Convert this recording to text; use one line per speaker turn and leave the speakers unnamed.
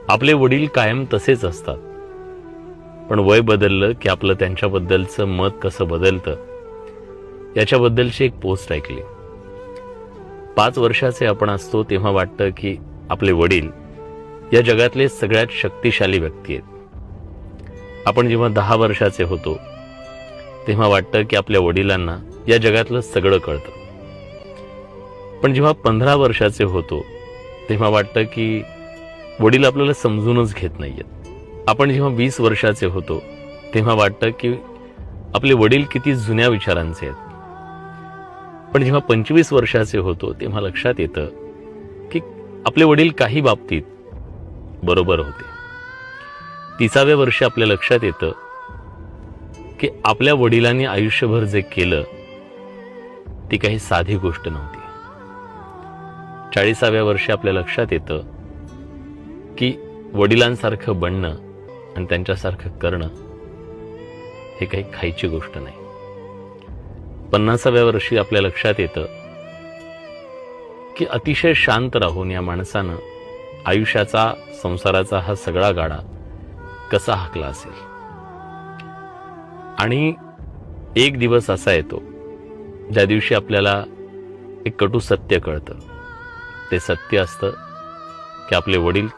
आपले वडील कायम तसेच असतात, पण वय बदललं की आपलं त्यांच्याबद्दलचं मत कसं बदलतं याच्याबद्दलची एक पोस्ट ऐकली. 5 वर्षाचे आपण असतो तेव्हा वाटतं की आपले वडील या जगातले सगळ्यात शक्तिशाली व्यक्ती आहेत. आपण जेव्हा 10 वर्षाचे होतो तेव्हा वाटतं की आपल्या वडिलांना या जगातलं सगळं कळतं. पण जेव्हा 15 वर्षाचे होतो तेव्हा वाटतं की वडील आपल्याला समजूनच घेत नाहीयेत. आपण जेव्हा 20 वर्षाचे होतो तेव्हा वाटतं की आपले वडील किती जुन्या विचारांचे आहेत. पण जेव्हा 25 वर्षाचे होतो तेव्हा लक्षात येतं की आपले वडील काही बाबतीत बरोबर होते. 30व्या वर्षी आपल्या लक्षात येतं की आपल्या वडिलांनी आयुष्यभर जे केलं ती काही साधी गोष्ट नव्हती. 40व्या वर्षी आपल्या लक्षात येतं की वडिलांसारखं बनणं आणि त्यांच्यासारखं करणं हे काही खायची गोष्ट नाही. 50व्या वर्षी आपल्या लक्षात येतं की अतिशय शांत राहून या माणसानं आयुष्याचा, संसाराचा हा सगळा गाडा कसा हाकला असेल. आणि एक दिवस असा येतो ज्या दिवशी आपल्याला एक कटू सत्य कळतं. ते सत्य असतं की आपले वडील